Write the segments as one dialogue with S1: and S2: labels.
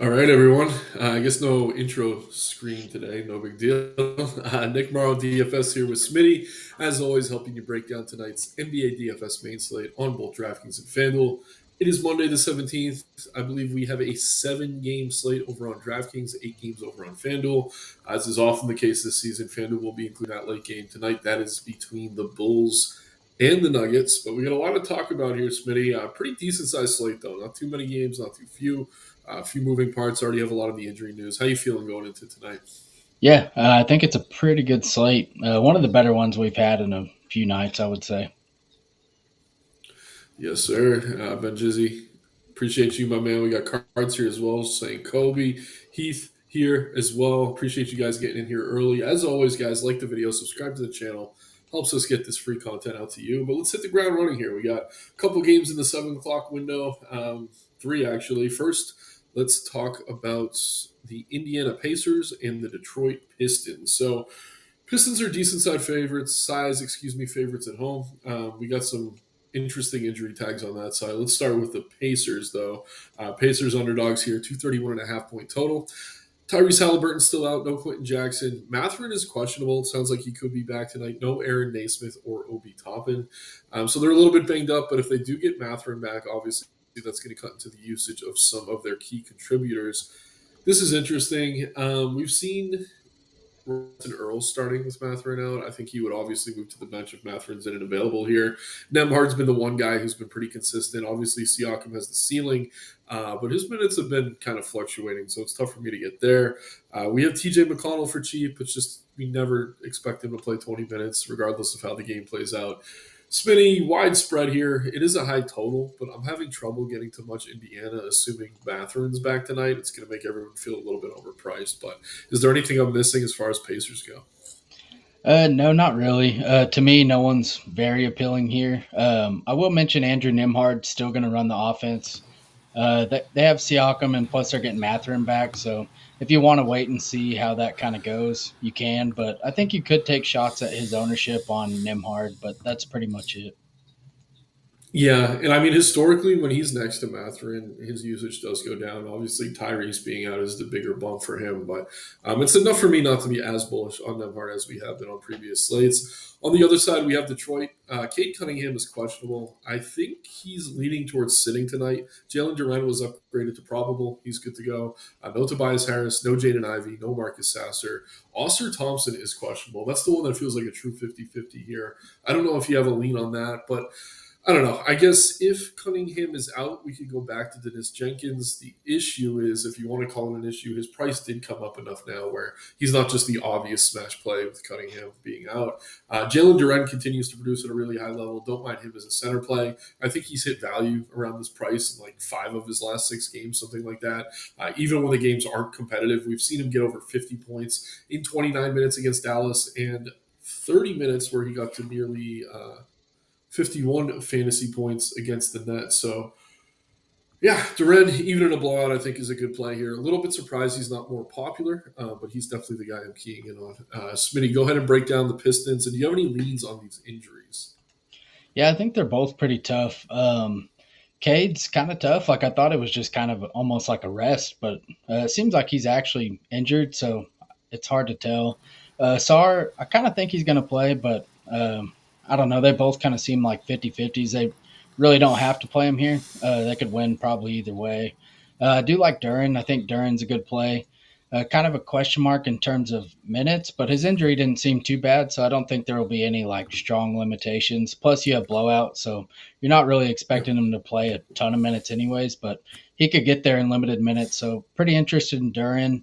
S1: All right, everyone. I guess no intro screen today. No big deal. Nick Marro, DFS here with Smitty. As always, helping you break down tonight's NBA DFS main slate on both DraftKings and FanDuel. It is Monday the 17th. I believe we have a 7-game slate over on DraftKings, 8 games over on FanDuel. As is often the case this season, FanDuel will be including that late game tonight. That is between the Bulls and the Nuggets. But we got a lot to talk about here, Smitty. Pretty decent sized slate, though. Not too many games, not too few. A few moving parts. Already have a lot of the injury news. How you feeling going into tonight?
S2: Yeah, I think it's a pretty good slate. One of the better ones we've had in a few nights, I would say.
S1: Yes, sir. Ben Jizzy, appreciate you, my man. We got cards here as well, saying Kobe, Heath here as well. Appreciate you guys getting in here early. As always, guys, like the video, subscribe to the channel. Helps us get this free content out to you. But let's hit the ground running here. We got a couple games in the 7 o'clock window, three actually. First, let's talk about the Indiana Pacers and the Detroit Pistons. So, Pistons are decent favorites at home. We got some interesting injury tags on that side. Let's start with the Pacers, though. Pacers underdogs here, 231.5 point total. Tyrese Halliburton's still out. No Quentin Jackson. Mathurin is questionable. It sounds like he could be back tonight. No Aaron Naismith or Obi Toppin. So they're a little bit banged up, but if they do get Mathurin back, obviously that's going to cut into the usage of some of their key contributors. This is interesting. We've seen and Earl starting with Matherin out. I think he would obviously move to the bench if Matherin's in and available here. Nemhard's been the one guy who's been pretty consistent. Obviously, Siakam has the ceiling, but his minutes have been kind of fluctuating, so it's tough for me to get there. We have TJ McConnell for cheap. It's just we never expect him to play 20 minutes, regardless of how the game plays out. Smitty, widespread here. It is a high total, but I'm having trouble getting to much Indiana, assuming Matherin's back tonight. It's going to make everyone feel a little bit overpriced. But is there anything I'm missing as far as Pacers go?
S2: No, not really. To me, no one's very appealing here. I will mention Andrew Nimhard still going to run the offense. They have Siakam, and plus they're getting Mathurin back. So if you want to wait and see how that kind of goes, you can. But I think you could take shots at his ownership on Nimhard, but that's pretty much it.
S1: Yeah, and I mean historically, when he's next to Mathurin, his usage does go down. Obviously, Tyrese being out is the bigger bump for him, but it's enough for me not to be as bullish on Nemhard as we have been on previous slates. On the other side, we have Detroit. Kate Cunningham is questionable. I think he's leaning towards sitting tonight. Jalen Duren was upgraded to probable. He's good to go. No Tobias Harris, no Jaden Ivey, no Marcus Sasser. Oscar Thompson is questionable. That's the one that feels like a true 50-50 here. I don't know if you have a lean on that, but I don't know. I guess if Cunningham is out, we could go back to Dennis Jenkins. The issue is, if you want to call it an issue, his price did come up enough now where he's not just the obvious smash play with Cunningham being out. Jalen Duren continues to produce at a really high level. Don't mind him as a center play. I think he's hit value around this price in like 5 of his last 6 games, something like that. Even when the games aren't competitive, we've seen him get over 50 points in 29 minutes against Dallas and 30 minutes where he got to nearly 51 fantasy points against the Nets. So, yeah, Duren, even in a blowout, I think is a good play here. A little bit surprised he's not more popular, but he's definitely the guy I'm keying in on. Smitty, go ahead and break down the Pistons. And do you have any leads on these injuries?
S2: Yeah, I think they're both pretty tough. Cade's kind of tough. Like I thought it was just kind of almost like a rest, but it seems like he's actually injured, so it's hard to tell. Sar, I kind of think he's going to play, but I don't know. They both kind of seem like 50-50s. They really don't have to play him here. They could win probably either way. I do like Duran. I think Duran's a good play. Kind of a question mark in terms of minutes, but his injury didn't seem too bad, so I don't think there will be any like strong limitations. Plus, you have blowout, so you're not really
S1: Yep.
S2: expecting him to play a ton of minutes, anyways. But he could get there in limited minutes, so pretty interested in Duran.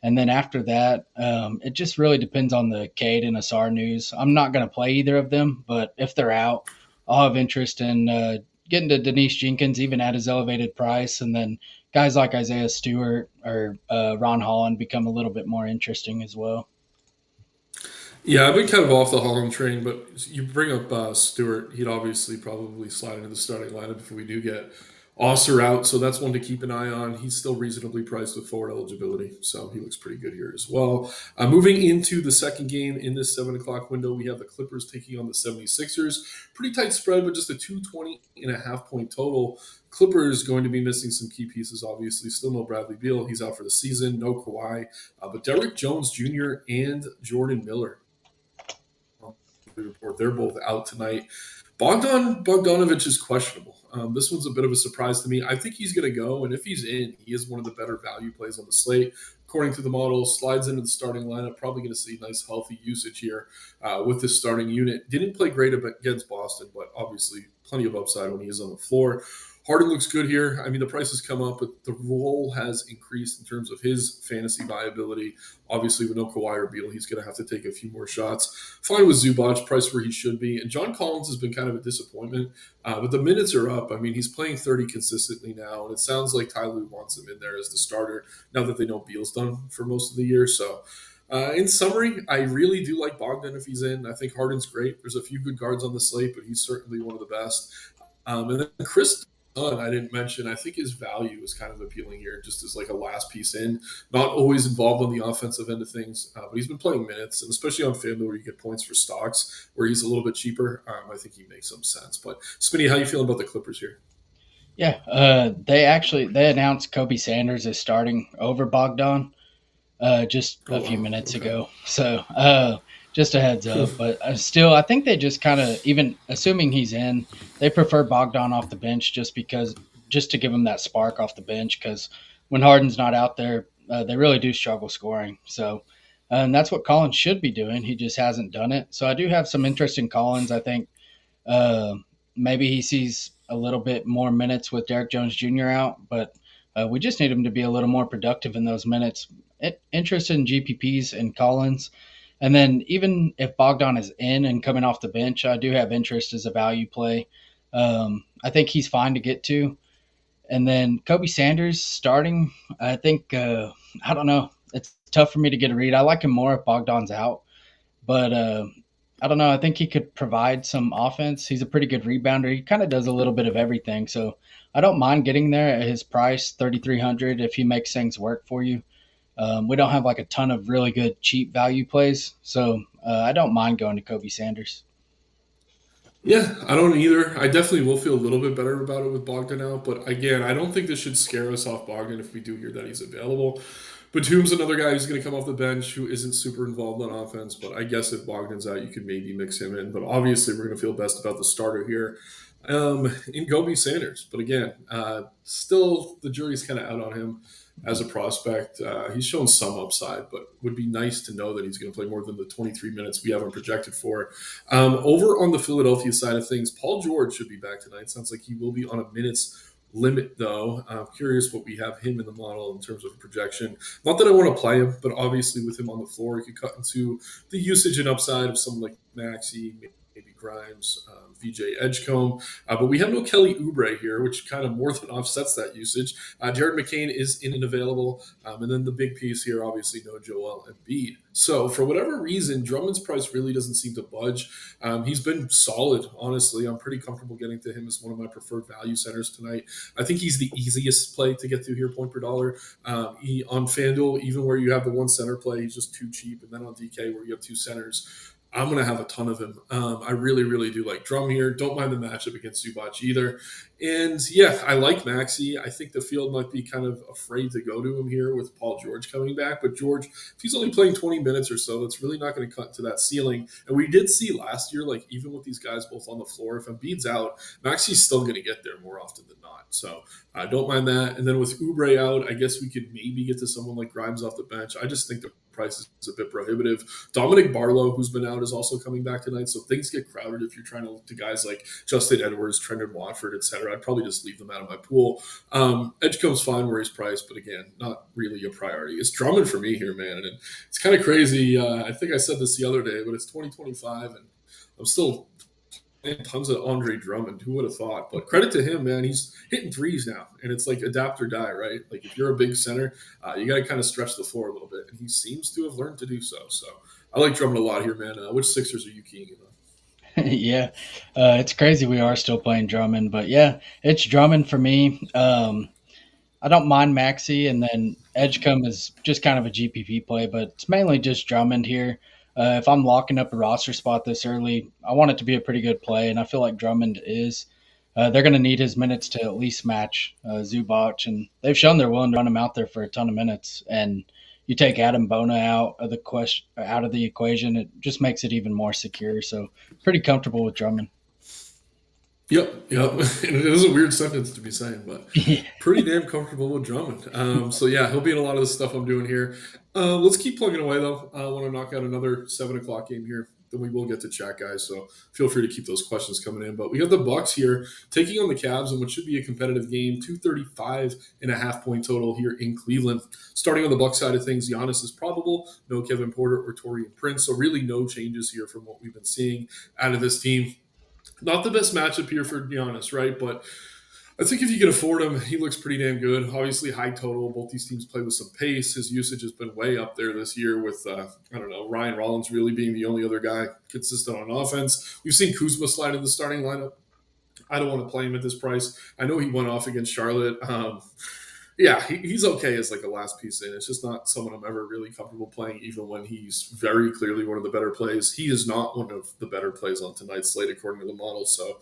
S2: And then after that, it just really depends on the Cade and Asar news. I'm not going to play either of them, but if they're out, I'll have interest in getting to Denise Jenkins, even at his elevated price. And then guys like Isaiah Stewart or Ron Holland become a little bit more interesting as well.
S1: Yeah, I've been kind of off the Holland train, but you bring up Stewart. He'd obviously probably slide into the starting lineup if we do get Osser out, so that's one to keep an eye on. He's still reasonably priced with forward eligibility, so he looks pretty good here as well. Moving into the second game in this 7 o'clock window, we have the Clippers taking on the 76ers. Pretty tight spread, but just a 220.5 point total. Clippers going to be missing some key pieces, obviously. Still no Bradley Beal. He's out for the season. No Kawhi. But Derrick Jones Jr. and Jordan Miller report. They're both out tonight. Bogdanovich is questionable. This one's a bit of a surprise to me. I think he's going to go, and if he's in, he is one of the better value plays on the slate. According to the model, slides into the starting lineup. Probably going to see nice, healthy usage here with this starting unit. Didn't play great against Boston, but obviously plenty of upside when he is on the floor. Harden looks good here. I mean, the prices come up, but the role has increased in terms of his fantasy viability. Obviously, with no Kawhi or Beal, he's going to have to take a few more shots. Fine with Zubac, price where he should be. And John Collins has been kind of a disappointment, but the minutes are up. I mean, he's playing 30 consistently now, and it sounds like Ty Lue wants him in there as the starter now that they know Beal's done for most of the year. So, in summary, I really do like Bogdan if he's in. I think Harden's great. There's a few good guards on the slate, but he's certainly one of the best. And then Chris Dunn, I didn't mention. I think his value is kind of appealing here, just as like a last piece in. Not always involved on the offensive end of things, but he's been playing minutes, and especially on FanDuel where you get points for stocks, where he's a little bit cheaper. I think he makes some sense. But Spinny, how you feeling about the Clippers here?
S2: Yeah, they announced Kobe Sanders is starting over Bogdan just
S1: Oh
S2: a few
S1: wow,
S2: minutes
S1: okay.
S2: ago. So just a heads up. But still, I think they just kind of, even assuming he's in, they prefer Bogdan off the bench just to give him that spark off the bench. Because when Harden's not out there, they really do struggle scoring. So. And that's what Collins should be doing. He just hasn't done it. So I do have some interest in Collins. I think uh, maybe he sees a little bit more minutes with Derek Jones Jr. out, but we just need him to be a little more productive in those minutes. Interested in GPPs and Collins. And then even if Bogdan is in and coming off the bench, I do have interest as a value play. I think he's fine to get to. And then Kobe Sanders starting, I think, I don't know. It's tough for me to get a read. I like him more if Bogdan's out. But I don't know. I think he could provide some offense. He's a pretty good rebounder. He kind of does a little bit of everything. So I don't mind getting there at his price, 3,300, if he makes things work for you. We don't have like a ton of really good cheap value plays, so I don't mind going to Kobe Sanders.
S1: Yeah, I don't either. I definitely will feel a little bit better about it with Bogdan out, but again, I don't think this should scare us off Bogdan if we do hear that he's available. Batum's another guy who's going to come off the bench who isn't super involved on offense, but I guess if Bogdan's out, you could maybe mix him in. But obviously, we're going to feel best about the starter here in Kobe Sanders. But again, still the jury's kind of out on him as a prospect. He's shown some upside, but would be nice to know that he's going to play more than the 23 minutes we have him projected for. Over on the Philadelphia side of things, Paul George should be back tonight. Sounds like he will be on a minutes limit, though. I'm curious what we have him in the model in terms of projection. Not that I want to play him, but obviously with him on the floor, he could cut into the usage and upside of someone like Maxi, maybe Grimes, VJ Edgecombe. But we have no Kelly Oubre here, which kind of more than offsets that usage. Jared McCain is in and available. And then the big piece here, obviously, no Joel Embiid. So for whatever reason, Drummond's price really doesn't seem to budge. He's been solid, honestly. I'm pretty comfortable getting to him as one of my preferred value centers tonight. I think he's the easiest play to get to here, point per dollar. On FanDuel, even where you have the one center play, he's just too cheap. And then on DK, where you have two centers, I'm going to have a ton of him. I really, really do like Drum here. Don't mind the matchup against Zubac either. And yeah, I like Maxi. I think the field might be kind of afraid to go to him here with Paul George coming back. But George, if he's only playing 20 minutes or so, that's really not going to cut to that ceiling. And we did see last year, like even with these guys both on the floor, if Embiid's out, Maxi's still going to get there more often than not. So I don't mind that. And then with Oubre out, I guess we could maybe get to someone like Grimes off the bench. I just think the price is a bit prohibitive. Dominic Barlow, who's been out, is also coming back tonight. So things get crowded if you're trying to look to guys like Justin Edwards, Trendon Watford, etc. I'd probably just leave them out of my pool. Edgecomb's fine where he's priced, but again, not really a priority. It's Drummond for me here, man. And it's kind of crazy. I think I said this the other day, but it's 2025 and I'm still tons of Andre Drummond. Who would have thought? But credit to him, man. He's hitting threes now, and it's like adapt or die, right? Like if you're a big center, you got to kind of stretch the floor a little bit, and he seems to have learned to do so. So I like Drummond a lot here, man. Which Sixers are you keying in on?
S2: Yeah, it's crazy we are still playing Drummond, but yeah, it's Drummond for me. I don't mind Maxi, and then Edgecombe is just kind of a GPP play, but it's mainly just Drummond here. If I'm locking up a roster spot this early, I want it to be a pretty good play, and I feel like Drummond is. They're going to need his minutes to at least match Zubac, and they've shown they're willing to run him out there for a ton of minutes. And you take Adam Bona out of the equation, it just makes it even more secure. So pretty comfortable with Drummond.
S1: Yep. And it is a weird sentence to be saying, but pretty damn comfortable with Drummond. So yeah, he'll be in a lot of the stuff I'm doing here. Let's keep plugging away though. I want to knock out another 7 o'clock game here. Then we will get to chat, guys. So feel free to keep those questions coming in. But we got the Bucks here taking on the Cavs in what should be a competitive game. 235.5 point total here in Cleveland. Starting on the Bucks side of things, Giannis is probable. No Kevin Porter or Torian Prince. So really no changes here from what we've been seeing out of this team. Not the best matchup here for Giannis, right? But I think if you can afford him, he looks pretty damn good. Obviously, high total. Both these teams play with some pace. His usage has been way up there this year with, I don't know, Ryan Rollins really being the only other guy consistent on offense. We've seen Kuzma slide in the starting lineup. I don't want to play him at this price. I know he went off against Charlotte. Yeah, he's okay as like a last piece in. It's just not someone I'm ever really comfortable playing, even when he's very clearly one of the better plays. He is not one of the better plays on tonight's slate, according to the model. So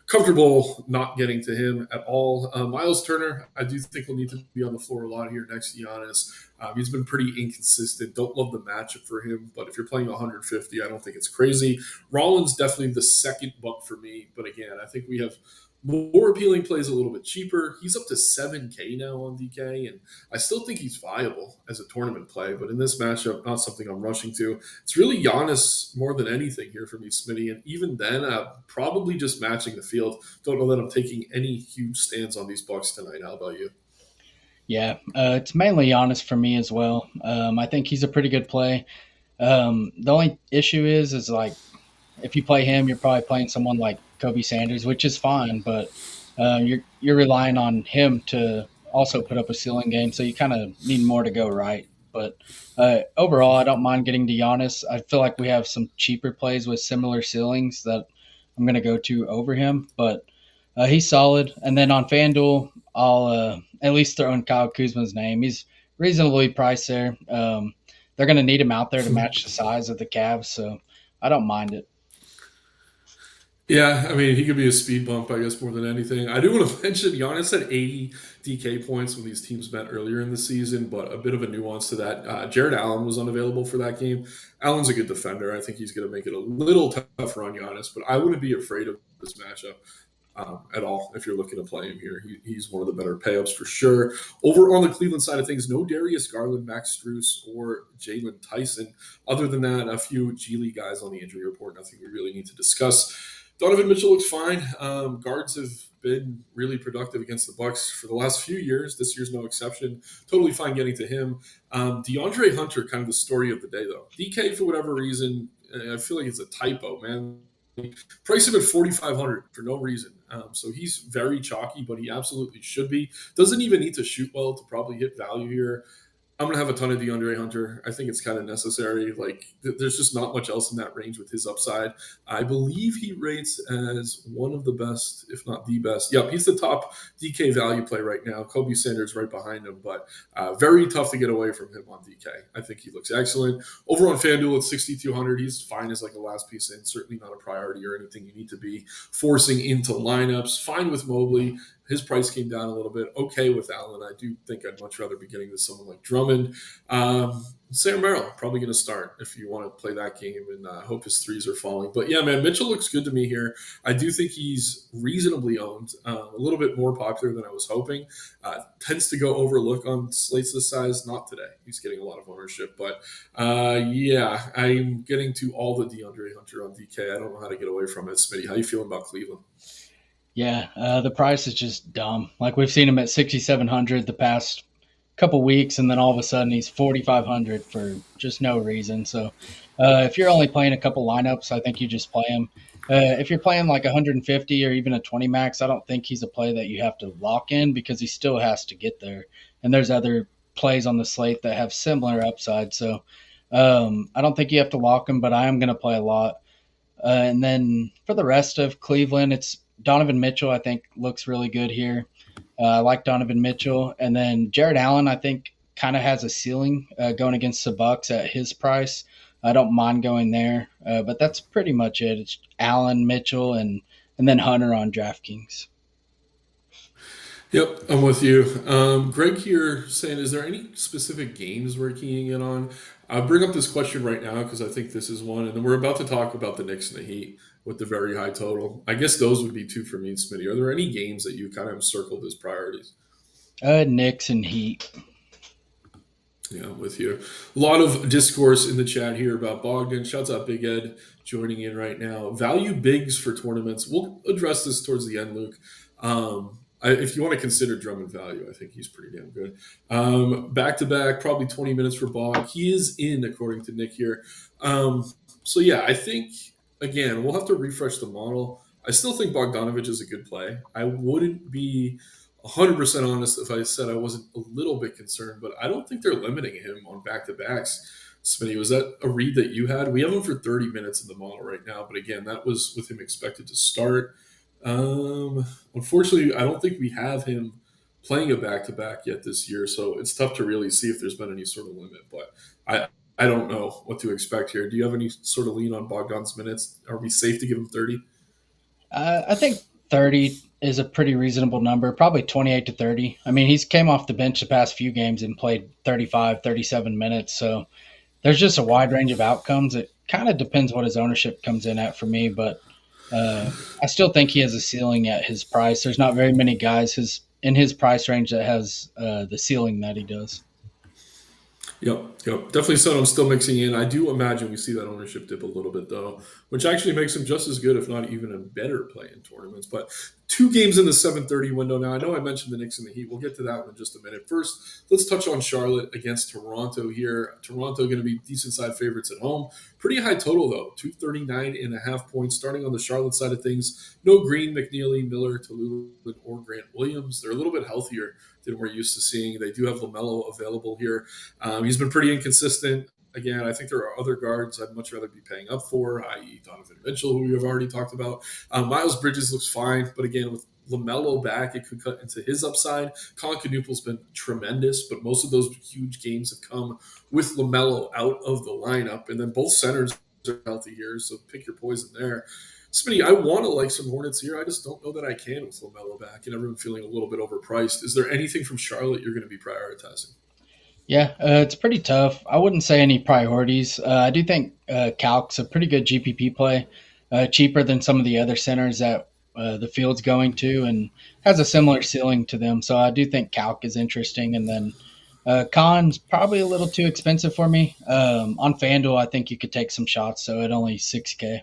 S1: comfortable not getting to him at all. Miles Turner, I do think will need to be on the floor a lot here next to Giannis. He's been pretty inconsistent. Don't love the matchup for him, but if you're playing 150, I don't think it's crazy. Rollins definitely the second buck for me, but again, I think we have more appealing plays a little bit cheaper. He's up to 7K now on DK, and I still think he's viable as a tournament play. But in this matchup, not something I'm rushing to. It's really Giannis more than anything here for me, Smitty. And even then, probably just matching the field. Don't know that I'm taking any huge stands on these Bucks tonight. How about you?
S2: Yeah, it's mainly Giannis for me as well. I think he's a pretty good play. The only issue is like if you play him, you're probably playing someone like Kobe Sanders, which is fine, but you're relying on him to also put up a ceiling game, so you kind of need more to go right. But overall, I don't mind getting to Giannis. I feel like we have some cheaper plays with similar ceilings that I'm going to go to over him, but he's solid. And then on FanDuel, I'll at least throw in Kyle Kuzma's name. He's reasonably priced there. They're going to need him out there to match the size of the Cavs, so I don't mind it.
S1: Yeah, I mean, he could be a speed bump, I guess, more than anything. I do want to mention Giannis had 80 DK points when these teams met earlier in the season, but a bit of a nuance to that. Jared Allen was unavailable for that game. Allen's a good defender. I think he's going to make it a little tougher on Giannis, but I wouldn't be afraid of this matchup. At all, if you're looking to play him here, he's one of the better payups for sure. Over on the Cleveland side of things, no Darius Garland, Max Struess, or Jalen Tyson. Other than that, a few G League guys on the injury report. Nothing we really need to discuss. Donovan Mitchell looks fine. Guards have been really productive against the Bucks for the last few years. This year's no exception. Totally fine getting to him. DeAndre Hunter, kind of the story of the day, though. DK, for whatever reason, I feel like it's a typo, man. Price him at 4,500 for no reason. So he's very chalky, but he absolutely should be. Doesn't even need to shoot well to probably hit value here. I'm gonna have a ton of DeAndre Hunter. I think it's kind of necessary. Like, there's just not much else in that range with his upside. I believe he rates as one of the best, if not the best. Yep, he's the top DK value play right now. Kobe Sanders right behind him, but very tough to get away from him on DK. I think he looks excellent. Over on FanDuel at 6,200, he's fine as like a last piece in. Certainly not a priority or anything you need to be forcing into lineups. Fine with Mobley. His price came down a little bit. Okay with Allen. I do think I'd much rather be getting to someone like Drummond. Sam Merrill, probably going to start if you want to play that game, and hope his threes are falling. But yeah, man, Mitchell looks good to me here. I do think he's reasonably owned, a little bit more popular than I was hoping. Tends to go overlook on slates this size. Not today. He's getting a lot of ownership. But yeah, I'm getting to all the DeAndre Hunter on DK. I don't know how to get away from it. Smitty, how you feeling about Cleveland?
S2: Yeah, the price is just dumb. Like we've seen him at 6,700 the past couple weeks, and then all of a sudden he's 4,500 for just no reason. So if you're only playing a couple lineups, I think you just play him. If you're playing like 150 or even a 20 max, I don't think he's a play that you have to lock in because he still has to get there. And there's other plays on the slate that have similar upside. So I don't think you have to lock him, but I am going to play a lot. And then for the rest of Cleveland, it's Donovan Mitchell. I think looks really good here. I like Donovan Mitchell, and then Jared Allen. I think kind of has a ceiling going against the Bucks at his price. I don't mind going there, but that's pretty much it. It's Allen, Mitchell, and then Hunter on DraftKings.
S1: Yep, I'm with you. Greg here saying, is there any specific games we're keying in on? I'll bring up this question right now because I think this is one, and then we're about to talk about the Knicks and the Heat with the very high total. I guess those would be two for me and Smitty. Are there any games that you kind of circled as priorities?
S2: Knicks and Heat.
S1: Yeah, I'm with you. A lot of discourse in the chat here about Bogdan. Shouts out Big Ed joining in right now. Value bigs for tournaments. We'll address this towards the end, Luke. If you want to consider Drummond value, I think he's pretty damn good. Back to back, probably 20 minutes for Bog. He is in, according to Nick here. So yeah, I think again we'll have to refresh the model. I still think Bogdanovich is a good play. I wouldn't be 100% honest if I said I wasn't a little bit concerned, but I don't think they're limiting him on back to backs. Smitty, was that a read that you had? We have him for 30 minutes in the model right now, but again, that was with him expected to start. Unfortunately, I don't think we have him playing a back to back yet this year, so it's tough to really see if there's been any sort of limit. But I don't know what to expect here. Do you have any sort of lean on Bogdan's minutes? Are we safe to give him 30?
S2: I think 30 is a pretty reasonable number, probably 28 to 30. I mean, he's came off the bench the past few games and played 35, 37 minutes. So there's just a wide range of outcomes. It kind of depends what his ownership comes in at for me, but I still think he has a ceiling at his price. There's not very many guys in his price range that has the ceiling that he does.
S1: Yep. Definitely someone I'm still mixing in. I do imagine we see that ownership dip a little bit though, which actually makes him just as good, if not even a better play in tournaments. But two games in the 7:30 window now. I know I mentioned the Knicks and the Heat. We'll get to that one in just a minute. First, let's touch on Charlotte against Toronto here. Toronto going to be decent side favorites at home. Pretty high total though, 239.5 points. Starting on the Charlotte side of things, no Green, McNeely, Miller, Tallulah, or Grant Williams. They're a little bit healthier than we're used to seeing. They do have LaMelo available here. He's been pretty inconsistent. Again, I think there are other guards I'd much rather be paying up for, i.e., Donovan Mitchell, who we have already talked about. Miles Bridges looks fine, but again, with LaMelo back, it could cut into his upside. Colin Knupple's been tremendous, but most of those huge games have come with LaMelo out of the lineup, and then both centers are healthy here, so pick your poison there. Smitty, I want to like some Hornets here. I just don't know that I can with LaMelo back and everyone feeling a little bit overpriced. Is there anything from Charlotte you're going to be prioritizing?
S2: Yeah, it's pretty tough. I wouldn't say any priorities. I do think Calc's a pretty good GPP play, cheaper than some of the other centers that the field's going to, and has a similar ceiling to them. So I do think Calc is interesting. And then Khan's probably a little too expensive for me. On FanDuel, I think you could take some shots. So at only 6K.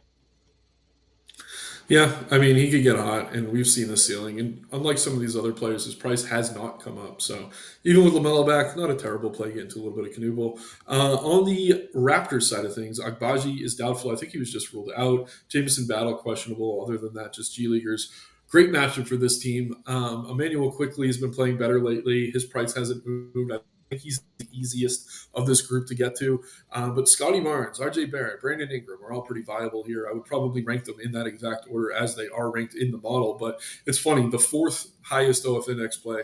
S1: Yeah, I mean, he could get hot, and we've seen the ceiling. And unlike some of these other players, his price has not come up. So even with LaMelo back, not a terrible play. Get into a little bit of Knuble. On the Raptors side of things, Agbaji is doubtful. I think he was just ruled out. Jameson Battle questionable. Other than that, just G Leaguers. Great matchup for this team. Emmanuel quickly has been playing better lately. His price hasn't moved. I think he's the easiest of this group to get to. But Scotty Barnes, RJ Barrett, Brandon Ingram are all pretty viable here. I would probably rank them in that exact order as they are ranked in the model. But it's funny, the fourth highest OFNX play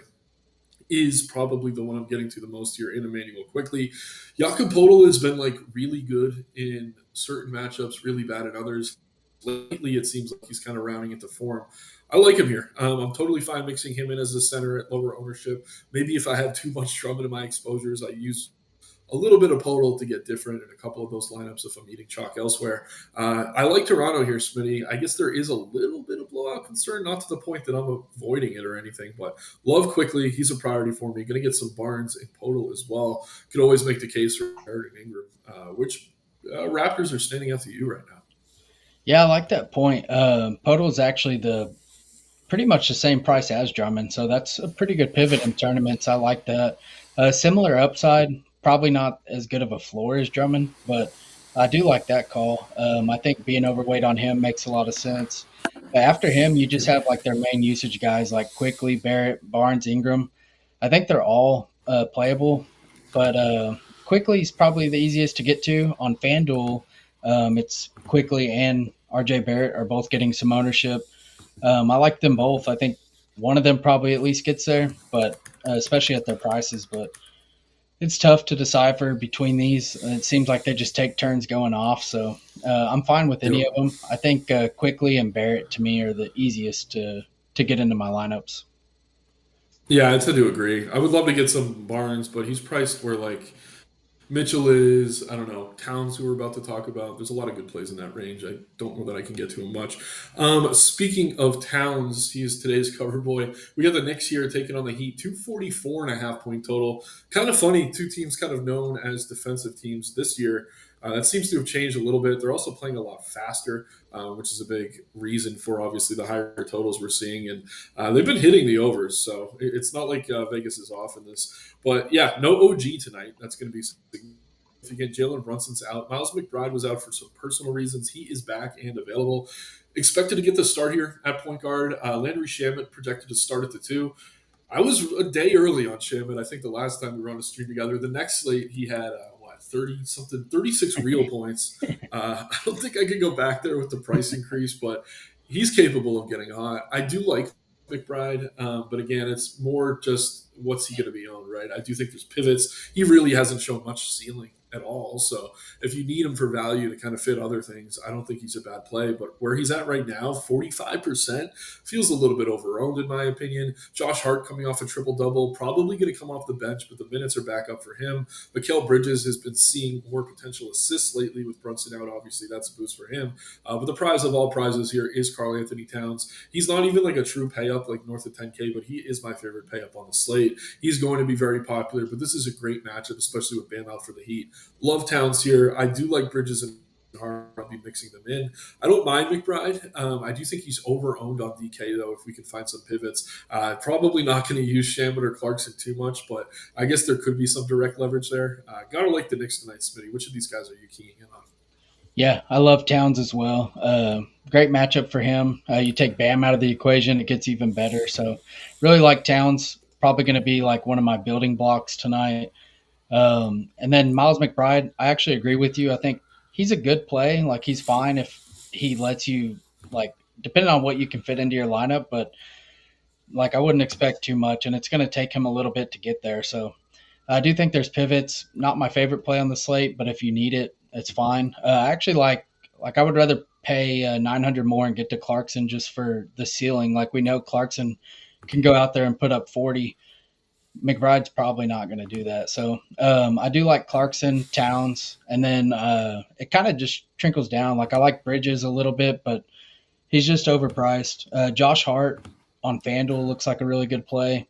S1: is probably the one I'm getting to the most here in Emmanuel quickly. Jakob Podol has been like really good in certain matchups, really bad in others. Lately, it seems like he's kind of rounding into form. I like him here. I'm totally fine mixing him in as a center at lower ownership. Maybe if I have too much Drummond in my exposures, I use a little bit of Podol to get different in a couple of those lineups if I'm eating chalk elsewhere. I like Toronto here, Smitty. I guess there is a little bit of blowout concern, not to the point that I'm avoiding it or anything, but love quickly. He's a priority for me. Going to get some Barnes and Podol as well. Could always make the case for Barrett and Ingram, which Raptors are standing out to you right now.
S2: Yeah, I like that point. Podol is actually the pretty much the same price as Drummond, so that's a pretty good pivot in tournaments. I like that. Similar upside, probably not as good of a floor as Drummond, but I do like that call. I think being overweight on him makes a lot of sense. After him, you just have like their main usage guys like Quickly, Barrett, Barnes, Ingram. I think they're all playable, but Quickly is probably the easiest to get to on FanDuel. It's Quickly and RJ Barrett are both getting some ownership. I like them both. I think one of them probably at least gets there, but especially at their prices. But it's tough to decipher between these. It seems like they just take turns going off. So I'm fine with any
S1: Yep.
S2: of them. I think Quickly and Barrett to me are the easiest to get into my lineups.
S1: Yeah, I tend to agree. I would love to get some Barnes, but he's priced where like Mitchell is, I don't know, Towns, who we're about to talk about. There's a lot of good plays in that range. I don't know that I can get to him much. Speaking of Towns, he is today's cover boy. We got the Knicks here taking on the Heat, 244.5 point total. Kind of funny, two teams kind of known as defensive teams this year. That seems to have changed a little bit. They're also playing a lot faster, which is a big reason for obviously the higher totals we're seeing. And they've been hitting the overs, so it's not like Vegas is off in this. But yeah, no OG tonight. That's going to be significant. Jalen Brunson's out. Miles McBride was out for some personal reasons. He is back and available. Expected to get the start here at point guard. Landry Shamet projected to start at the two. I was a day early on Shamet. I think the last time we were on a stream together. The next slate, he had, 30 something, 36 real points. I don't think I could go back there with the price increase, but he's capable of getting hot. I do like McBride, but again, it's more just what's he going to be on, right? I do think there's pivots. He really hasn't shown much ceiling at all. So if you need him for value to kind of fit other things, I don't think he's a bad play. But where he's at right now, 45%, feels a little bit overowned in my opinion. Josh Hart coming off a triple double, probably going to come off the bench, but the minutes are back up for him. Mikal Bridges has been seeing more potential assists lately with Brunson out. Obviously, that's a boost for him. But the prize of all prizes here is Karl Anthony Towns. He's not even like a true pay up, like north of 10K, but he is my favorite pay up on the slate. He's going to be very popular, but this is a great matchup, especially with Bam out for the Heat. Love Towns here. I do like Bridges and Hart. I'll be mixing them in. I don't mind McBride. I do think he's over owned on DK though. If we can find some pivots, probably not going to use Shamit or Clarkson too much, but I guess there could be some direct leverage there. Gotta like the Knicks tonight, Smitty. Which of these guys are you keying in on?
S2: Yeah, I love Towns as well. Great matchup for him. You take Bam out of the equation, it gets even better. So, really like Towns. Probably going to be like one of my building blocks tonight. And then Miles McBride, I actually agree with you. I think he's a good play. Like he's fine if he lets you like depending on what you can fit into your lineup, but like I wouldn't expect too much, and it's going to take him a little bit to get there. So I do think there's pivots. Not my favorite play on the slate, but if you need it, it's fine. I actually like I would rather pay 900 more and get to Clarkson just for the ceiling. Like we know Clarkson can go out there and put up 40. McBride's probably not going to do that. So I do like Clarkson, Towns, and then it kind of just trickles down. Like I like Bridges a little bit, but he's just overpriced. Josh Hart on FanDuel looks like a really good play.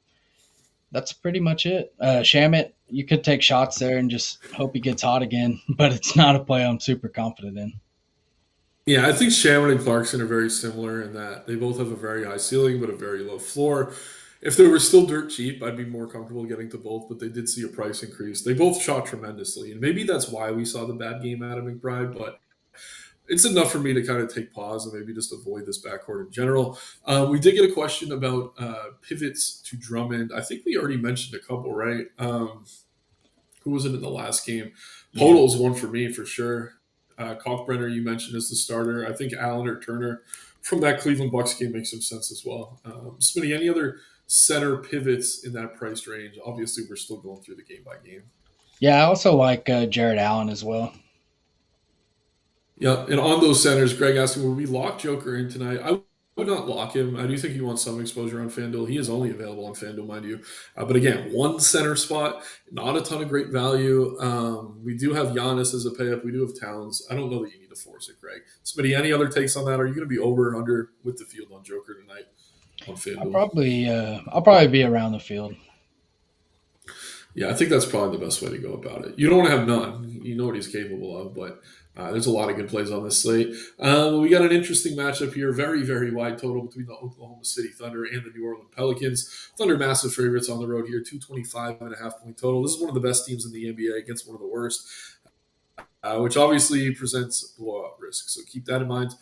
S2: That's pretty much it. Shamit, you could take shots there and just hope he gets hot again, but it's not a play I'm super confident in.
S1: Yeah, I think Shamit and Clarkson are very similar in that they both have a very high ceiling but a very low floor. If they were still dirt cheap, I'd be more comfortable getting to both, but they did see a price increase. They both shot tremendously, and maybe that's why we saw the bad game out of McBride, but it's enough for me to kind of take pause and maybe just avoid this backcourt in general. We did get a question about pivots to Drummond. I think we already mentioned a couple, right? Who was it in the last game?
S2: Yeah.
S1: Podol's one for me for sure. Kalkbrenner, you mentioned as the starter. I think Allen or Turner from that Cleveland Bucks game makes some sense as well. Smitty, any other center pivots in that price range? Obviously, we're still going through the game by game.
S2: Yeah, I also like Jared Allen as well.
S1: Yeah, and on those centers, Greg asked me, would we lock Joker in tonight? I would not lock him. I do think he wants some exposure on FanDuel. He is only available on FanDuel, mind you. But again, one center spot, not a ton of great value. We do have Giannis as a pay up. We do have Towns. I don't know that you need to force it, Greg. Smitty, any other takes on that? Are you going to be over or under with the field on Joker tonight on FanDuel?
S2: I'll probably be around the field.
S1: Yeah, I think that's probably the best way to go about it. You don't want to have none. You know what he's capable of, but there's a lot of good plays on this slate. We got an interesting matchup here. Very, very wide total between the Oklahoma City Thunder and the New Orleans Pelicans. Thunder massive favorites on the road here, 225.5 point total. This is one of the best teams in the NBA against one of the worst. which obviously presents blowout risk. So keep that in mind.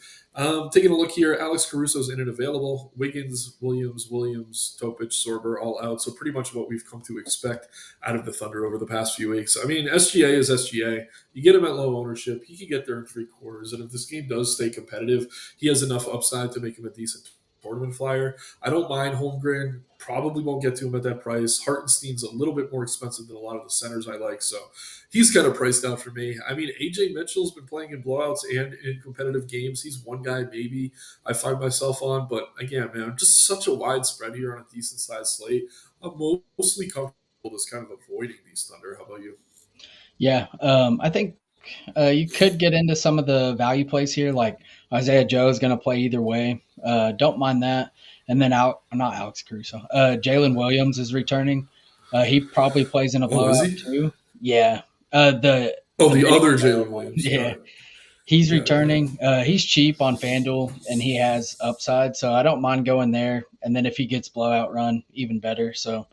S1: Taking a look here, Alex Caruso's in and available. Wiggins, Williams, Topic, Sorber all out. So pretty much what we've come to expect out of the Thunder over the past few weeks. I mean, SGA is SGA. You get him at low ownership. He can get there in three quarters. And if this game does stay competitive, he has enough upside to make him a decent tournament flyer. I don't mind Holmgren. Probably won't get to him at that price. Hartenstein's a little bit more expensive than a lot of the centers I like. So he's kind of priced out for me. I mean, AJ Mitchell's been playing in blowouts and in competitive games. He's one guy maybe I find myself on, but again, man, just such a wide spread here on a decent sized slate. I'm mostly comfortable just kind of avoiding these Thunder. How about you?
S2: Yeah, I think you could get into some of the value plays here, like Isaiah Joe is going to play either way. Don't mind that. And then not Alex Caruso. Jalen Williams is returning. He probably plays in a
S1: Oh, is
S2: blowout
S1: he?
S2: too. Yeah. The
S1: Oh,
S2: the
S1: the
S2: minute
S1: other Jalen
S2: available.
S1: Williams. Got
S2: Yeah.
S1: it.
S2: He's
S1: Yeah, yeah.
S2: returning. He's cheap on FanDuel and he has upside, so I don't mind going there. And then if he gets blowout run, even better. So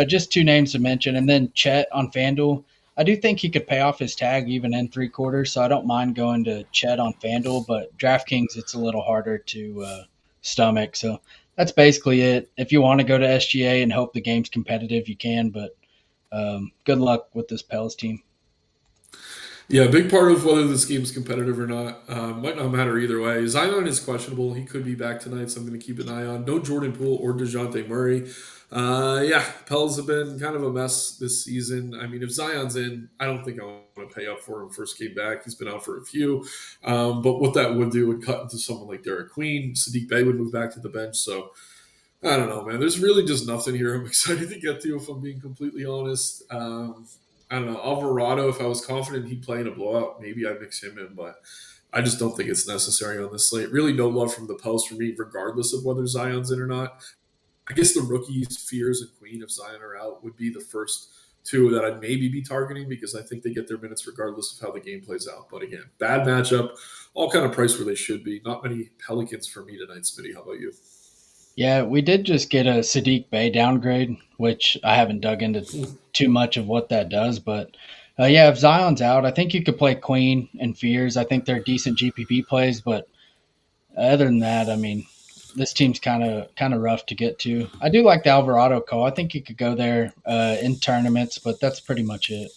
S2: just two names to mention, and then Chet on FanDuel. I do think he could pay off his tag even in three quarters, so I don't mind going to Chet on FanDuel. But DraftKings, it's a little harder to stomach. So that's basically it. If you want to go to SGA and hope the game's competitive, you can. But good luck with this Pels team.
S1: Yeah, a big part of whether this game is competitive or not might not matter either way. Zion is questionable. He could be back tonight, so I'm going to keep an eye on. No Jordan Poole or DeJounte Murray. Yeah, Pels have been kind of a mess this season. I mean, if Zion's in, I don't think I want to pay up for him first game back. He's been out for a few. But what that would do would cut into someone like Derek Queen. Sadiq Bey would move back to the bench. So I don't know, man. There's really just nothing here I'm excited to get to, if I'm being completely honest. I don't know. Alvarado, if I was confident he'd play in a blowout, maybe I'd mix him in, but I just don't think it's necessary on this slate. Really, no love from the post for me, regardless of whether Zion's in or not. I guess the rookies, Fears and Queen, if Zion are out, would be the first two that I'd maybe be targeting because I think they get their minutes regardless of how the game plays out. But again, bad matchup, all kind of price where they should be. Not many Pelicans for me tonight, Smitty. How about you?
S2: Yeah, we did just get a Sadiq Bey downgrade, which I haven't dug into too much of what that does. But yeah, if Zion's out, I think you could play Queen and Fears. I think they're decent GPP plays, but other than that, I mean, this team's kind of rough to get to. I do like the Alvarado call. I think you could go there in tournaments, but that's pretty much it.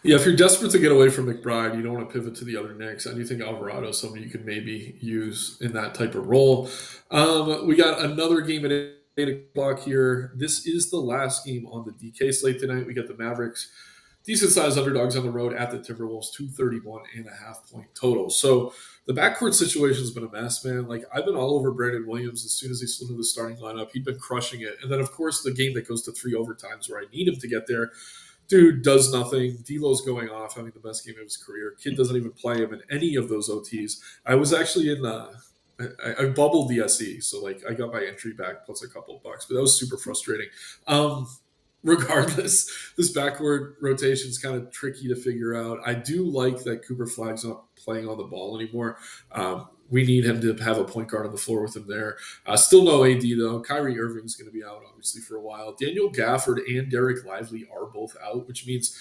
S1: Yeah, if you're desperate to get away from McBride, you don't want to pivot to the other Knicks. I do think Alvarado is someone you could maybe use in that type of role. We got another game at 8 o'clock here. This is the last game on the DK slate tonight. We got the Mavericks, decent sized underdogs on the road at the Timberwolves, 231.5 point total. So the backcourt situation has been a mess, man. Like, I've been all over Brandon Williams as soon as he slid into the starting lineup. He'd been crushing it. And then, of course, the game that goes to three overtimes where I need him to get there. Dude does nothing. D'Lo's going off, having the best game of his career. Kid doesn't even play him in any of those OTs. I was actually in I bubbled the SE, so like I got my entry back plus a couple of bucks, but that was super frustrating. Um, Regardless, this backward rotation is kind of tricky to figure out. I do like that Cooper Flag's not playing on the ball anymore. We need him to have a point guard on the floor with him there. Still no AD though. Kyrie Irving's going to be out obviously for a while. Daniel Gafford and Derek Lively are both out, which means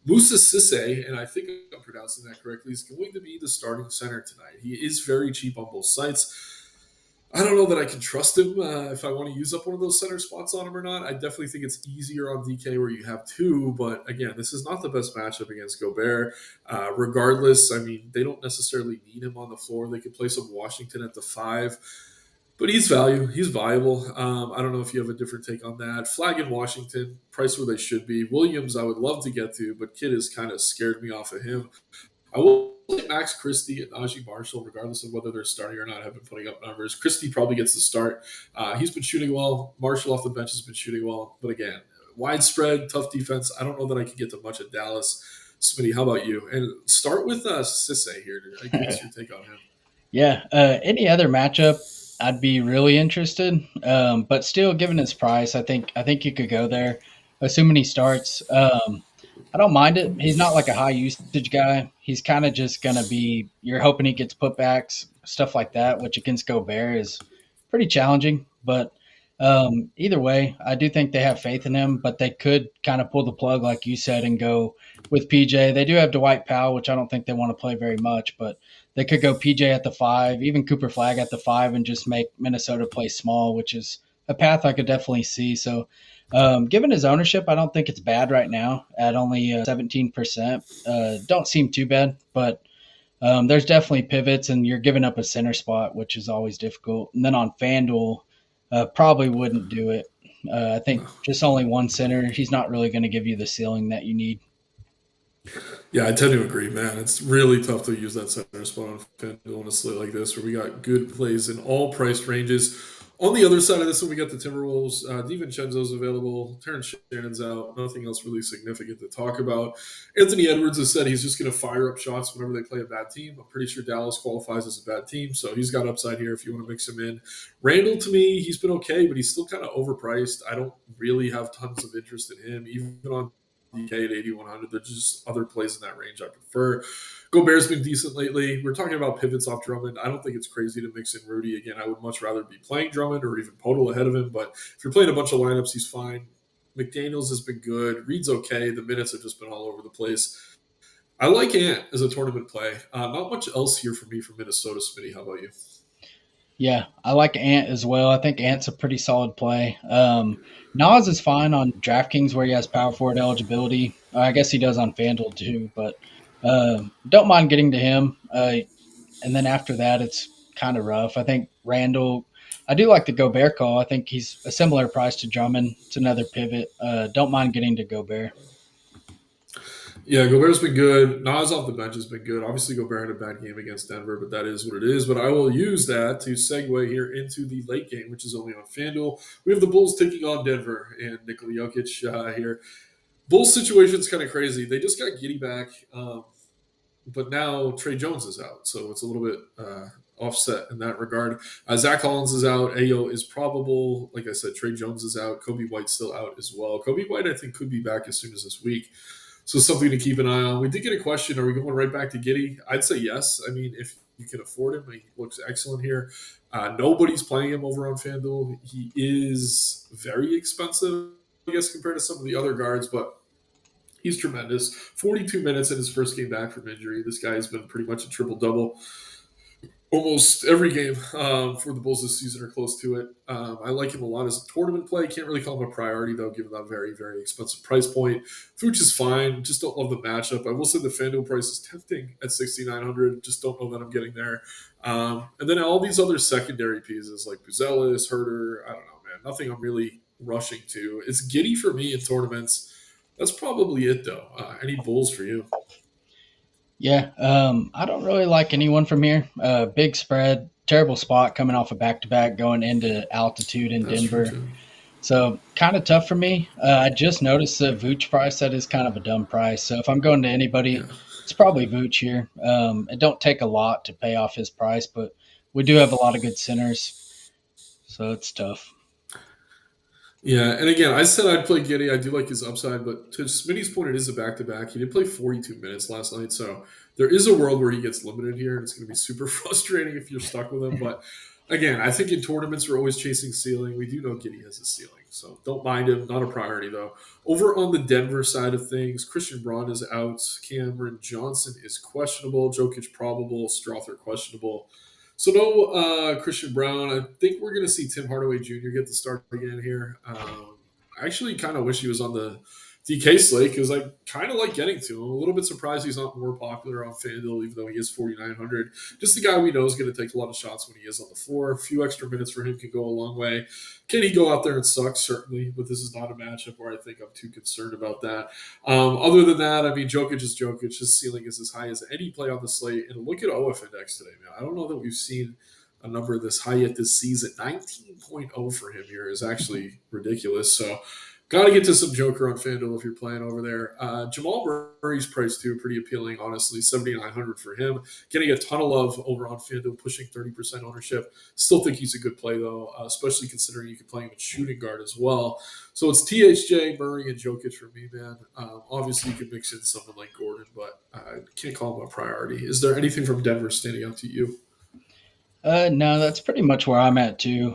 S1: Musa Sisse, and I think I'm pronouncing that correctly, is going to be the starting center tonight. He is very cheap on both sites. I don't know that I can trust him if I want to use up one of those center spots on him or not. I definitely think it's easier on DK where you have two, but again, this is not the best matchup against Gobert. Regardless, I mean, they don't necessarily need him on the floor. They could play some Washington at the five, but he's value. He's viable. I don't know if you have a different take on that. Flag in Washington, price where they should be. Williams, I would love to get to, but Kidd has kind of scared me off of him. I will say Max Christie and Najee Marshall, regardless of whether they're starting or not, have been putting up numbers. Christie probably gets the start. He's been shooting well. Marshall off the bench has been shooting well. But again, widespread, tough defense. I don't know that I can get to much at Dallas. Smitty, how about you? And start with Sisse here. What's your take on him?
S2: Yeah, any other matchup, I'd be really interested. But still, given his price, I think you could go there, assuming he starts. I don't mind it. He's not like a high usage guy. He's kind of just gonna be. You're hoping he gets putbacks, stuff like that, which against Gobert is pretty challenging. But Either way, I do think they have faith in him, but they could kind of pull the plug, like you said, and go with PJ. They do have Dwight Powell, which I don't think they want to play very much, but they could go PJ at the five, even Cooper Flag at the five, and just make Minnesota play small, which is a path I could definitely see. So, given his ownership, I don't think it's bad right now at only 17%. Don't seem too bad, but there's definitely pivots, and you're giving up a center spot, which is always difficult. And then on FanDuel, probably wouldn't do it. I think
S1: No.
S2: just only one center. He's not really going to give you the ceiling that you need.
S1: Yeah, I tend to agree, man. It's really tough to use that center spot on FanDuel on a slate like this, where we got good plays in all price ranges. On the other side of this one, we got the Timberwolves. DiVincenzo's available. Terrence Shannon's out. Nothing else really significant to talk about. Anthony Edwards has said he's just going to fire up shots whenever they play a bad team. I'm pretty sure Dallas qualifies as a bad team, so he's got upside here if you want to mix him in. Randall, to me, he's been okay, but he's still kind of overpriced. I don't really have tons of interest in him, even on DK at 8,100. There's just other plays in that range I prefer. Gobert's been decent lately. We're talking about pivots off Drummond. I don't think it's crazy to mix in Rudy again. I would much rather be playing Drummond or even Podol ahead of him. But if you're playing a bunch of lineups, he's fine. McDaniels has been good. Reed's okay. The minutes have just been all over the place. I like Ant as a tournament play. Not much else here for me from Minnesota. Smitty, how about you?
S2: Yeah, I like Ant as well. I think Ant's a pretty solid play. Nas is fine on DraftKings where he has power forward eligibility. I guess he does on FanDuel too, but don't mind getting to him. And then after that, it's kind of rough. I think Randall. I do like the Gobert call. I think he's a similar price to Drummond. It's another pivot. Don't mind getting to Gobert.
S1: Yeah, Gobert's been good. Nas off the bench has been good. Obviously, Gobert had a bad game against Denver, but that is what it is. But I will use that to segue here into the late game, which is only on FanDuel. We have the Bulls taking on Denver and Nikola Jokic here. Bulls situation's kind of crazy. They just got Giddy back, but now Trey Jones is out, so it's a little bit offset in that regard. Zach Collins is out. Ayo is probable. Like I said, Trey Jones is out. Kobe White's still out as well. Kobe White, I think, could be back as soon as this week. So something to keep an eye on. We did get a question: are we going right back to Giddy? I'd say yes. I mean, if you can afford him, he looks excellent here. Nobody's playing him over on FanDuel. He is very expensive, I guess, compared to some of the other guards, but he's tremendous. 42 minutes in his first game back from injury. This guy has been pretty much a triple double almost every game for the Bulls this season or close to it. I like him a lot as a tournament play. Can't really call him a priority, though, given that very, very expensive price point. Fuchs is fine. Just don't love the matchup. I will say the FanDuel price is tempting at 6,900. Just don't know that I'm getting there. And then all these other secondary pieces like Buzelis, Herter, I don't know, man. Nothing I'm really rushing to. It's Giddy for me in tournaments. That's probably it, though. Any Bulls for you?
S2: Yeah, I don't really like anyone from here. Big spread, terrible spot coming off a back to back going into altitude in
S1: That's true,
S2: Denver.
S1: too.
S2: So kind of tough for me. I just noticed the Vooch price. That is kind of a dumb price. So if I'm going to
S1: Yeah.
S2: anybody, it's probably Vooch here. It don't take a lot to pay off his price, but we do have a lot of good centers, so it's tough.
S1: Yeah, and again, I said I'd play Giddy. I do like his upside, but to Smitty's point, it is a back to back. He did play 42 minutes last night, so there is a world where he gets limited here, and it's going to be super frustrating if you're stuck with him. But again, I think in tournaments we're always chasing ceiling. We do know Giddy has a ceiling, so don't mind him. Not a priority though. Over on the Denver side of things, Christian Braun is out. Cameron Johnson is questionable. Jokic probable. Strother questionable. So no Christian Brown. I think we're going to see Tim Hardaway Jr. get the start again here. I actually kind of wish he was on the DK slate because I kind of like getting to him. I'm a little bit surprised he's not more popular on FanDuel, even though he is 4,900. Just the guy we know is going to take a lot of shots when he is on the floor. A few extra minutes for him can go a long way. Can he go out there and suck? Certainly, but this is not a matchup where I think I'm too concerned about that. Other than that, I mean, Jokic is Jokic. His ceiling is as high as any play on the slate. And look at OF index today, man. I don't know that we've seen a number this high yet this season. 19.0 for him here is actually ridiculous. So, got to get to some Joker on FanDuel if you're playing over there. Jamal Murray's price too, pretty appealing, honestly. 7,900 for him. Getting a ton of love over on FanDuel, pushing 30% ownership. Still think he's a good play though, especially considering you can play him at shooting guard as well. So it's THJ, Murray, and Jokic for me, man. Obviously, you can mix in someone like Gordon, but I can't call him a priority. Is there anything from Denver standing out to you?
S2: No, that's pretty much where I'm at too.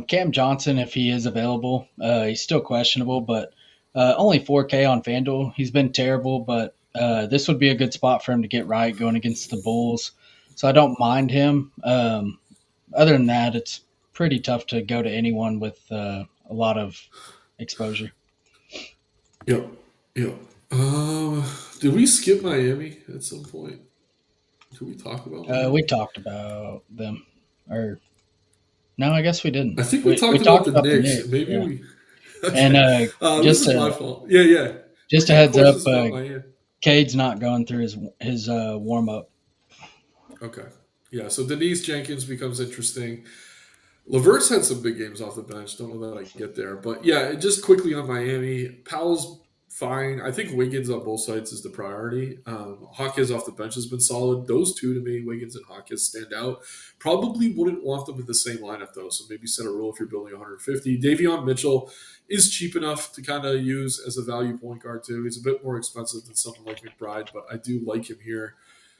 S2: Cam Johnson, if he is available, he's still questionable, but only 4K on FanDuel. He's been terrible, but this would be a good spot for him to get right going against the Bulls. So I don't mind him. Other than that, it's pretty tough to go to anyone with a lot of exposure.
S1: Yep. Yep. Did we skip Miami at some point? Did we talk about
S2: We
S1: Miami?
S2: talked about them, or no, I guess we
S1: I
S2: didn't.
S1: think we
S2: We
S1: talked about
S2: talked
S1: the
S2: about the
S1: Knicks.
S2: Knicks,
S1: Maybe
S2: yeah.
S1: we.
S2: And
S1: Okay. This
S2: just
S1: is my
S2: a
S1: fault. Yeah, yeah. We're
S2: just a
S1: getting
S2: heads up,
S1: questions about Miami.
S2: Cade's not going through his warm up.
S1: Okay. Yeah. So Denise Jenkins becomes interesting. Levert's had some big games off the bench. Don't know that I get there, but yeah, just quickly on Miami. Powell's fine. I think Wiggins on both sides is the priority. Hawkins off the bench has been solid. Those two to me, Wiggins and Hawkins, stand out. Probably wouldn't want them in the same lineup though, so maybe set a rule if you're building 150. Davion Mitchell is cheap enough to kind of use as a value point guard too. He's a bit more expensive than someone like McBride, but I do like him here.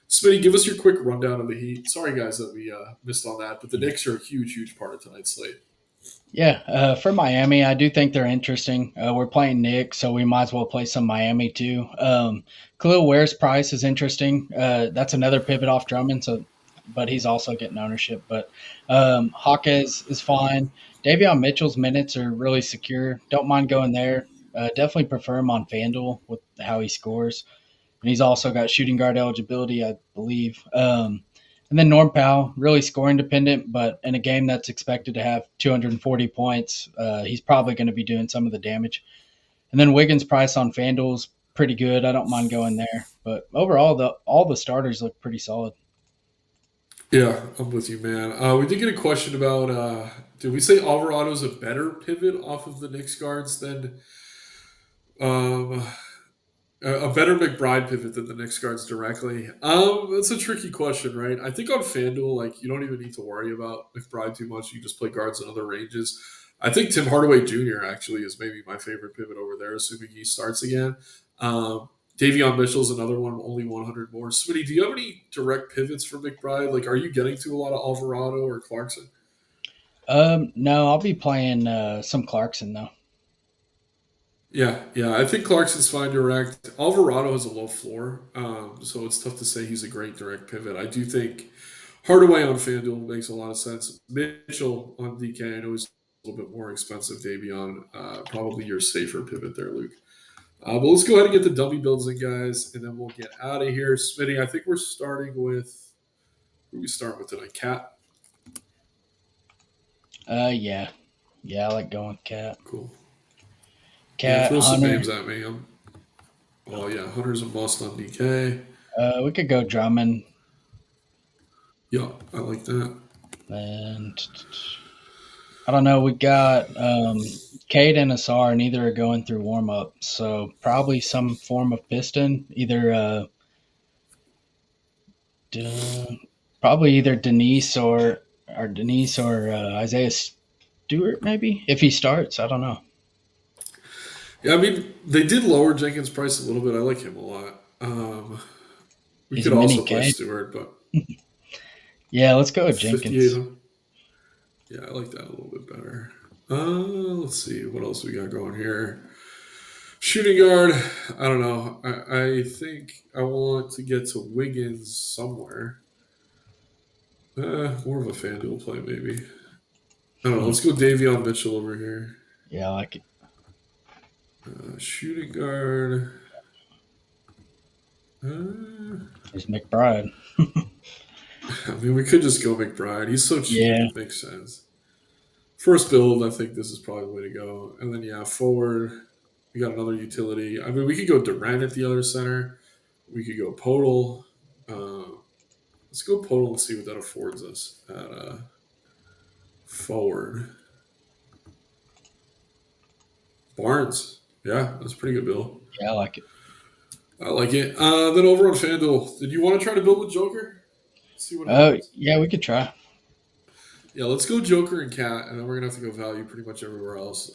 S1: Smitty, give us your quick rundown of the Heat. Sorry, guys, that we missed on that, but the Knicks are a huge, huge part of tonight's slate.
S2: Yeah, for Miami, I do think they're interesting. We're playing Nick, so we might as well play some Miami too. Khalil Ware's price is interesting. That's another pivot off Drummond, so but he's also getting ownership. But Hawkes is fine. Davion Mitchell's minutes are really secure. Don't mind going there. Definitely prefer him on FanDuel with how he scores. And he's also got shooting guard eligibility, I believe. And then Norm Powell, really scoring dependent, but in a game that's expected to have 240 points, he's probably going to be doing some of the damage. And then Wiggins' price on FanDuel's pretty good. I don't mind going there, but overall, all the starters look pretty solid.
S1: Yeah, I'm with you, man. We did get a question about did we say Alvarado's a better pivot off of the Knicks guards than um, a better McBride pivot than the Knicks guards directly? That's a tricky question, right? I think on FanDuel, like you don't even need to worry about McBride too much. You just play guards in other ranges. I think Tim Hardaway Jr. actually is maybe my favorite pivot over there, assuming he starts again. Um, Davion Mitchell's another one, only 100 more. Smitty, do you have any direct pivots for McBride? Like, are you getting to a lot of Alvarado or Clarkson?
S2: No, I'll be playing some Clarkson though.
S1: Yeah, yeah. I think Clarkson's fine direct. Alvarado has a low floor, so it's tough to say he's a great direct pivot. I do think Hardaway on FanDuel makes a lot of sense. Mitchell on DK, I know he's a little bit more expensive. Davion, probably your safer pivot there, Luke. But let's go ahead and get the dummy builds in, guys, and then we'll get out of here. Smitty, I think we're starting with who we start with tonight? Cat.
S2: Yeah, yeah, I like going with Cat,
S1: Cool. Yeah,
S2: Cat
S1: throw some
S2: Hunter.
S1: names at me. Oh yeah, Hunter's a must on DK.
S2: We could go Drummond
S1: Yeah, I like that.
S2: and I don't know. We got Cade and Asar, neither are going through warm up, so probably some form of piston. Probably either Denise or Isaiah Stewart, maybe if he starts. I don't know.
S1: Yeah, I mean they did lower Jenkins' price a little bit. I like him a lot. We
S2: He's a
S1: could
S2: mini
S1: also play
S2: Cade.
S1: Stewart, but
S2: Yeah, let's go with
S1: 58.
S2: Jenkins.
S1: Yeah, I like that a little bit better. Let's see what else we got going here. Shooting guard. I don't know. I think I want to get to Wiggins somewhere. More of a FanDuel play, maybe. I don't know.
S2: Hmm.
S1: Let's go Davion Mitchell over here.
S2: Yeah, I like it.
S1: Shooting guard. Uh,
S2: There's McBride.
S1: I mean, we could just go McBride. He's so cheap,
S2: Yeah,
S1: it makes sense. First build, I think this is probably the way to go. And then, yeah, forward, we got another utility. I mean, we could go Durant at the other center. We could go Podol. Let's go Podol and see what that affords us at forward. Barnes. Yeah, that's a pretty good build.
S2: yeah, I like it.
S1: I like it. Then over on FanDuel, did you want to try to build with Joker? See what happens.
S2: Yeah, we could try.
S1: Yeah, let's go Joker and Cat, and then we're gonna have to go value pretty much everywhere else.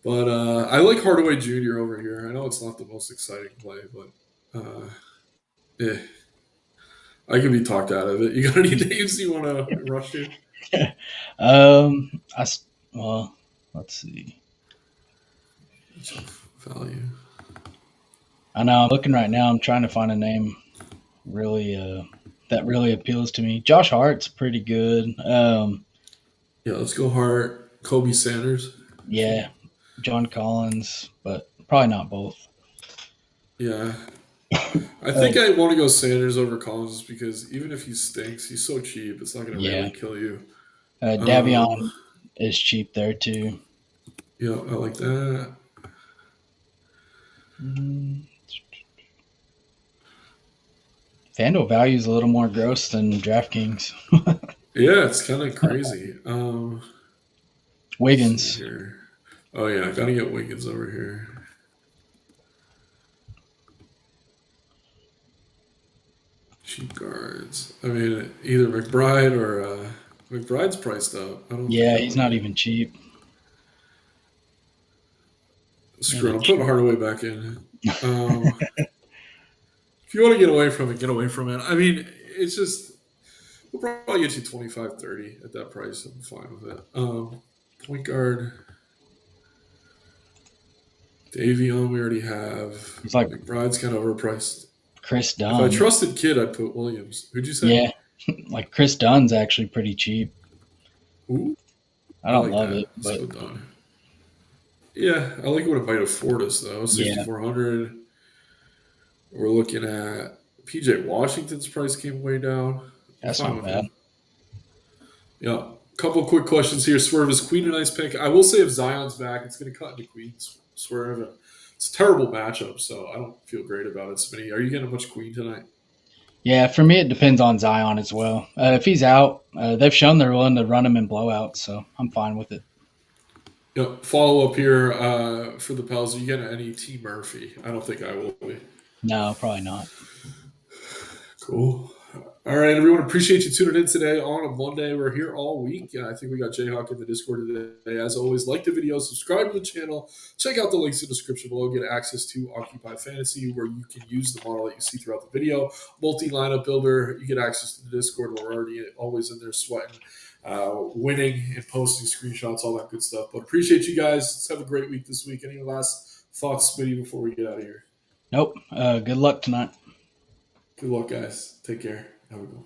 S1: But I like Hardaway Jr. over here. I know it's not the most exciting play, but yeah, I can be talked out of it. You got any names you want to rush to?
S2: um, I s- well, let's see.
S1: Value.
S2: I know I'm looking right now. I'm trying to find a name really that really appeals to me. Josh Hart's pretty good.
S1: Yeah, let's go Hart. Kobe Sanders.
S2: Yeah, John Collins, but probably not both.
S1: Yeah, I
S2: Uh,
S1: think I want to go Sanders over Collins just because even if he stinks, he's so cheap. It's not going to
S2: yeah,
S1: really kill you.
S2: Davion
S1: Um,
S2: is cheap there too.
S1: yeah, I like that.
S2: Mm, FanDuel value is a little more gross than DraftKings.
S1: Yeah, it's kind of crazy. Let's see
S2: Wiggins,
S1: here. Oh yeah, I gotta get Wiggins over here. Cheap guards. I mean, either McBride or McBride's priced up. I don't think
S2: yeah,
S1: I
S2: he's
S1: want to
S2: not
S1: get.
S2: even cheap.
S1: Screw
S2: And
S1: it. I'm putting
S2: a
S1: Hardaway back in. Um, if you want to get away from it, get away from it. I mean, it's just we'll probably get you 25, 30 at that price. I'm fine with it. Point guard, Davion, we already have.
S2: he's like
S1: McBride's kind of overpriced.
S2: Chris
S1: If I
S2: Dunn.
S1: trusted Kid, I'd put Williams. Who'd you say?
S2: Yeah, like Chris Dunn's actually pretty cheap.
S1: Ooh,
S2: I
S1: I
S2: don't
S1: like
S2: love
S1: that.
S2: it,
S1: Let's
S2: but
S1: go Don. Yeah, I like what it might afford us though.
S2: yeah,
S1: 6,400. We're looking at PJ Washington's price came way down. I'm
S2: that's
S1: fine
S2: not
S1: with
S2: bad.
S1: him. Yeah. Couple quick questions here. Swerve, is Queen a nice pick? I will say if Zion's back, it's going to cut into Queen. Swerve. It's a terrible matchup, so I don't feel great about it. Smitty, are you getting much Queen tonight?
S2: Yeah, for me, it depends on Zion as well. If he's out, they've shown they're willing to run him in blowouts, so I'm fine with it.
S1: Yep. Follow up here for the Pels. Are you getting any T Murphy? I don't think I will be.
S2: No, probably not.
S1: Cool. All right, everyone. Appreciate you tuning in today on a Monday. We're here all week. I think we got Jayhawk in the Discord today. As always, like the video, subscribe to the channel, check out the links in the description below. Get access to Occupy Fantasy, where you can use the model that you see throughout the video. Multi lineup builder. You get access to the Discord. We're already always in there sweating, winning, and posting screenshots, all that good stuff. But appreciate you guys. Let's have a great week this week. Any last thoughts, Smitty, before we get out of here?
S2: Nope. Good luck tonight.
S1: Good luck, guys. Take care. Have a good one.